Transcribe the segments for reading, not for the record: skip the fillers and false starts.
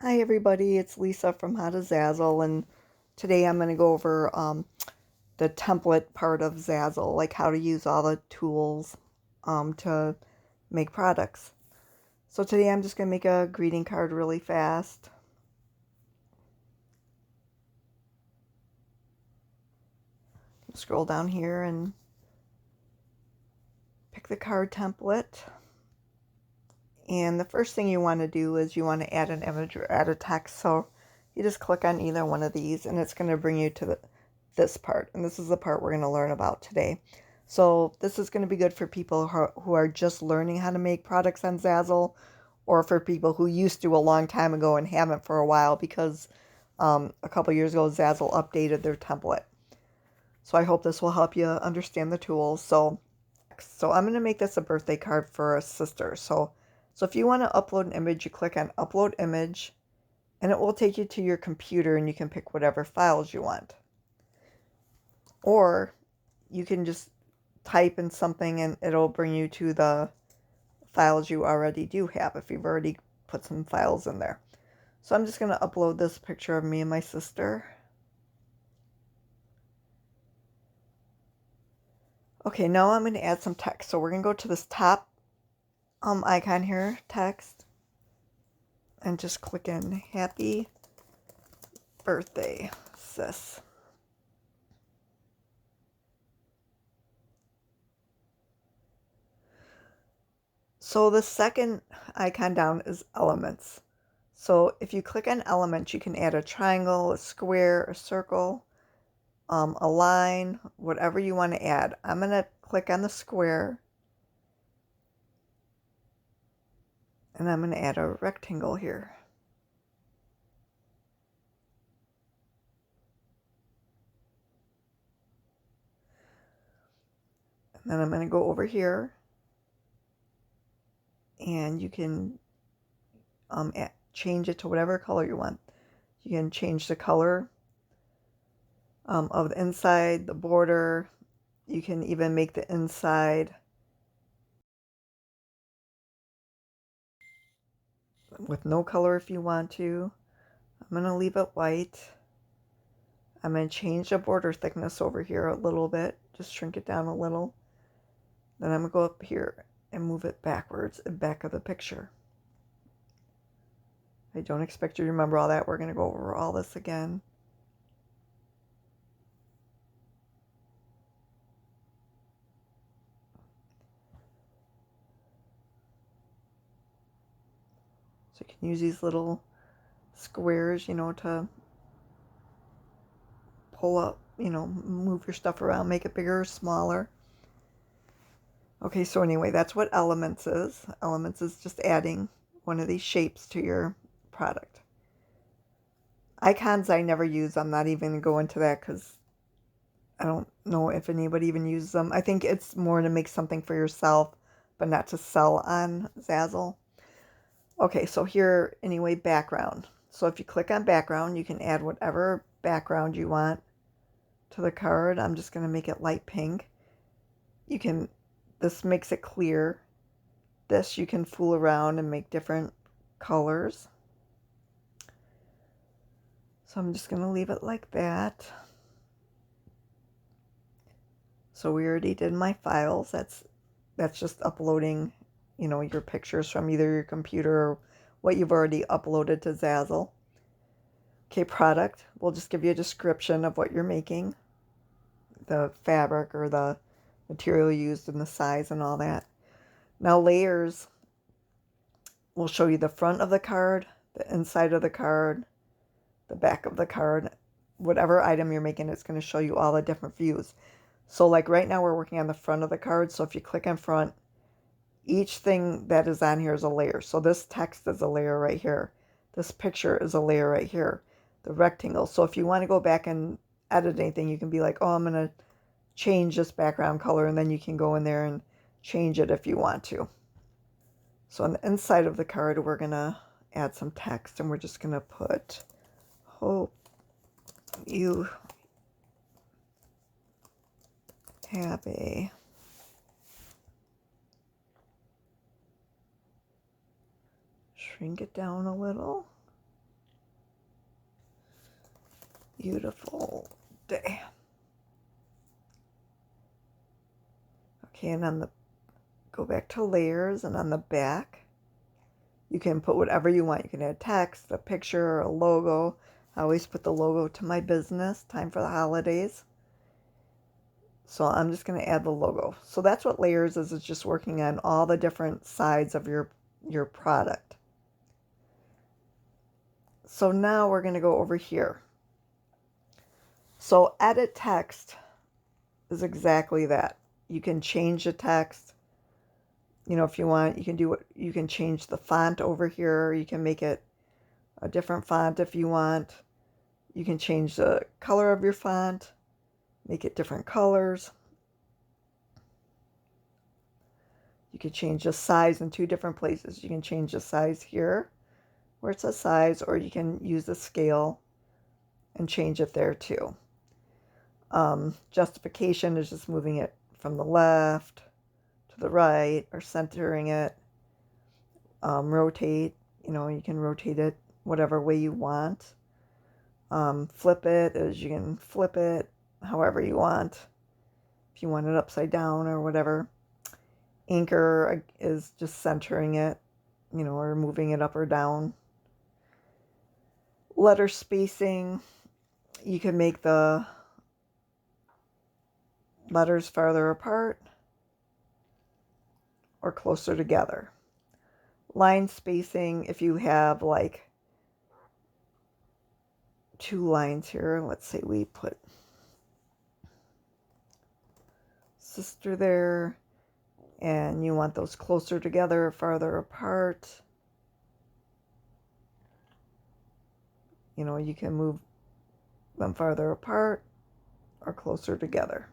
Hi everybody, it's Lisa from How to Zazzle, and today I'm going to go over the template part of Zazzle, like how to use all the tools to make products. So today I'm just going to make a greeting card really fast. Scroll down here and pick the card template. And the first thing you want to do is you want to add an image or add a text. So you just click on either one of these and it's going to bring you to this part. And this is the part we're going to learn about today. So this is going to be good for people who are just learning how to make products on Zazzle, or for people who used to a long time ago and haven't for a while, because a couple years ago Zazzle updated their template. So I hope this will help you understand the tools. So I'm going to make this a birthday card for a sister. So if you want to upload an image, you click on Upload Image, and it will take you to your computer, and you can pick whatever files you want. Or you can just type in something, and it'll bring you to the files you already do have, if you've already put some files in there. So I'm just going to upload this picture of me and my sister. Okay, now I'm going to add some text. So we're going to go to this top icon here, text, and just click in Happy Birthday, sis. So the second icon down is elements. So if you click on elements, you can add a triangle, a square, a circle, a line, whatever you want to add. I'm going to click on the square, and I'm going to add a rectangle here. And then I'm going to go over here, and you can change it to whatever color you want. You can change the color of the inside, the border. You can even make the inside with no color if you want to. I'm going to leave it white. I'm going to change the border thickness over here a little bit. Just shrink it down a little. Then I'm going to go up here and move it backwards and back of the picture. I don't expect you to remember all that. We're going to go over all this again. So you can use these little squares, to pull up, move your stuff around, make it bigger or smaller. Okay, so anyway, that's what elements is. Elements is just adding one of these shapes to your product. Icons I never use. I'm not even going to go into that because I don't know if anybody even uses them. I think it's more to make something for yourself, but not to sell on Zazzle. Okay, so here, anyway, background. So if you click on background, you can add whatever background you want to the card. I'm just going to make it light pink. This makes it clear. This you can fool around and make different colors. So I'm just going to leave it like that. So we already did my files. That's just uploading, your pictures from either your computer or what you've already uploaded to Zazzle. Okay, product. We'll just give you a description of what you're making, the fabric or the material used and the size and all that. Now layers will show you the front of the card, the inside of the card, the back of the card. Whatever item you're making, it's going to show you all the different views. So like right now we're working on the front of the card. So if you click on front, each thing that is on here is a layer. So this text is a layer right here. This picture is a layer right here. The rectangle. So if you want to go back and edit anything, you can be like, oh, I'm going to change this background color, and then you can go in there and change it if you want to. So on the inside of the card, we're going to add some text, and we're just going to put, hope you have a shrink it down a little. beautiful day. Okay, and on the, go back to layers, and on the back, you can put whatever you want. You can add text, a picture, a logo. I always put the logo to my business, time for the holidays. So I'm just going to add the logo. So that's what layers is. It's just working on all the different sides of your product. So now we're going to go over here. So edit text is exactly that. You can change the text. You know, if you want, you can do what, you can change the font over here. You can make it a different font if you want. You can change the color of your font, make it different colors. You can change the size in two different places. You can change the size here where it says size, or you can use the scale and change it there too. Justification is just moving it from the left to the right or centering it. Rotate, you know, you can rotate it whatever way you want. Flip it is you can flip it however you want. If you want it upside down or whatever. Anchor is just centering it, you know, or moving it up or down. Letter spacing, you can make the letters farther apart or closer together. Line spacing, if you have like two lines here, let's say we put sister there, and you want those closer together or farther apart. You know, you can move them farther apart or closer together.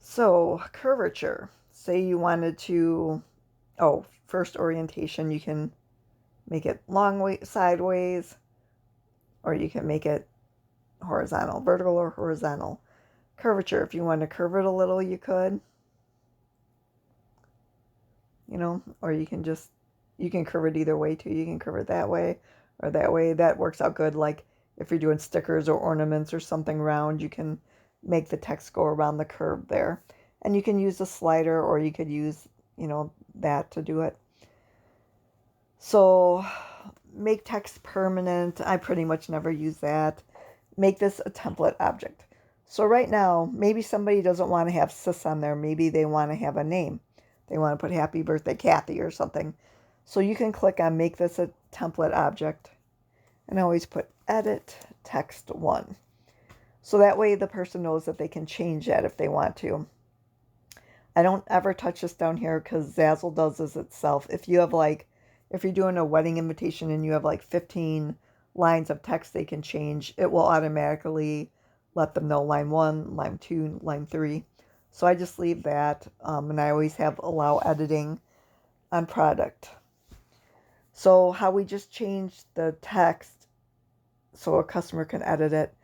So curvature, say you wanted to, first orientation, you can make it long way, sideways, or you can make it horizontal, vertical or horizontal. Curvature, if you want to curve it a little, you could, you know, or you can curve it either way too. You can curve it that way or that way. That works out good. Like if you're doing stickers or ornaments or something round, you can make the text go around the curve there. And you can use a slider, or you could use, you know, that to do it. So make text permanent. I pretty much never use that. Make this a template object. So right now, maybe somebody doesn't want to have sis on there. Maybe they want to have a name. They want to put happy birthday Kathy or something. So you can click on make this a template object. And I always put edit text 1. So that way the person knows that they can change that if they want to. I don't ever touch this down here because Zazzle does this itself. If you have like, if you're doing a wedding invitation and you have like 15 lines of text they can change, it will automatically let them know line 1, line 2, line 3. So I just leave that, and I always have allow editing on product. So how we just changed the text so a customer can edit it.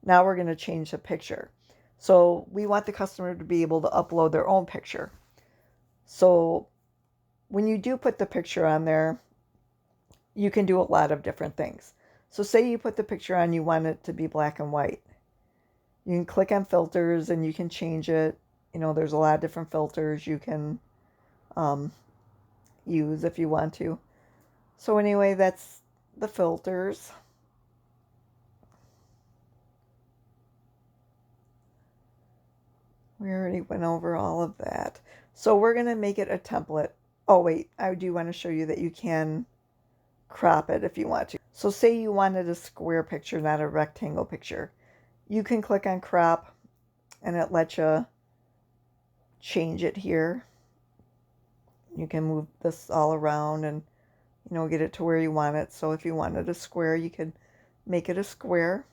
Now we're going to change the picture. So we want the customer to be able to upload their own picture. So when you do put the picture on there, you can do a lot of different things. So say you put the picture on, you want it to be black and white. You can click on filters and you can change it. You know, there's a lot of different filters you can use if you want to. So anyway, that's the filters. We already went over all of that. So we're going to make it a template. Oh, wait, I do want to show you that you can crop it if you want to. So say you wanted a square picture, not a rectangle picture. You can click on crop and it lets you change it here. You can move this all around and, you know, get it to where you want it. So if you wanted a square, you could make it a square.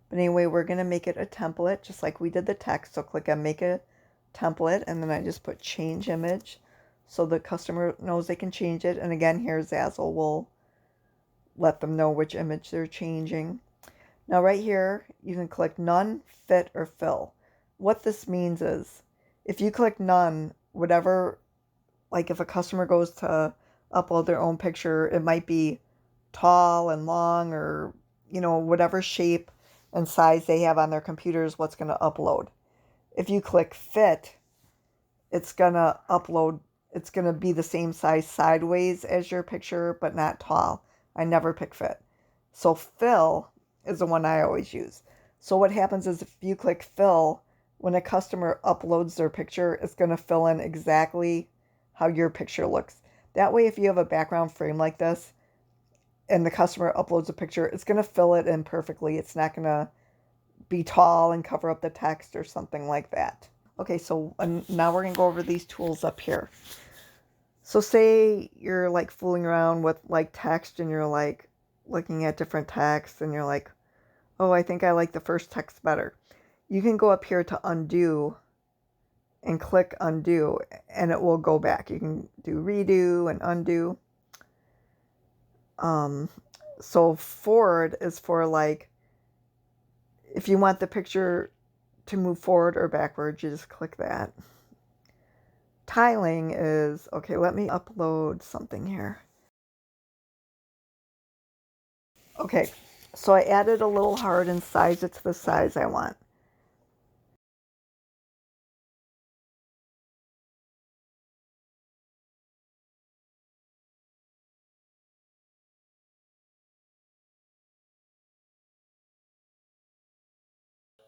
But anyway, we're going to make it a template just like we did the text. So click on make a template, and then I just put change image so the customer knows they can change it. And again, here Zazzle will let them know which image they're changing. Now right here, you can click none, fit, or fill. What this means is if you click none, whatever, like if a customer goes to upload their own picture, it might be tall and long, or, whatever shape and size they have on their computer is what's going to upload. If you click fit, it's going to upload, it's going to be the same size sideways as your picture, but not tall. I never pick fit. So fill is the one I always use. So what happens is if you click fill, when a customer uploads their picture, it's going to fill in exactly how your picture looks. That way, if you have a background frame like this and the customer uploads a picture, it's going to fill it in perfectly. It's not going to be tall and cover up the text or something like that. Okay, so now we're going to go over these tools up here. So say you're like fooling around with like text and you're like looking at different texts and you're like, oh, I think I like the first text better. You can go up here to undo and click undo and it will go back. You can do redo and undo. So forward is for like, if you want the picture to move forward or backwards, you just click that. Tiling is, okay, let me upload something here. Okay, so I added a little heart and sized it to the size I want.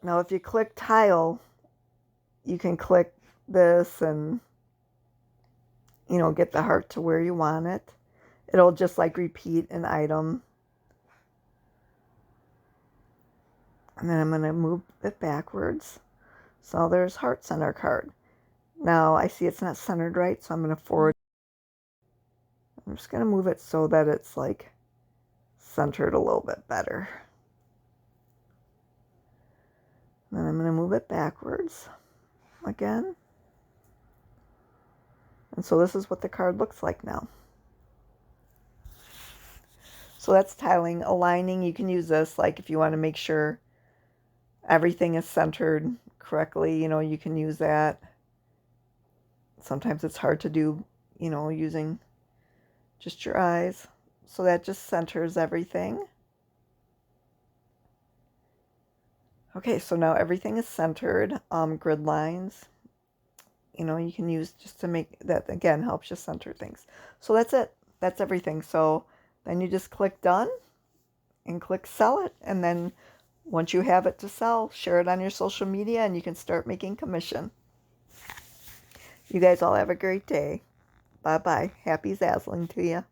Now if you click tile, you can click this and, get the heart to where you want it. It'll just like repeat an item. And then I'm going to move it backwards. So there's heart center card. Now I see it's not centered right, so I'm going to forward. I'm just going to move it so that it's like centered a little bit better. Then I'm going to move it backwards again. And so this is what the card looks like now. So that's tiling. Aligning, you can use this like if you want to make sure everything is centered correctly, you can use that. Sometimes it's hard to do, using just your eyes. So that just centers everything. Okay, so now everything is centered. Grid lines, you can use just to make that, again, helps you center things. So that's it. That's everything. So then you just click done and click sell it. And then once you have it to sell, share it on your social media and you can start making commission. You guys all have a great day. Bye-bye. Happy Zazzling to you.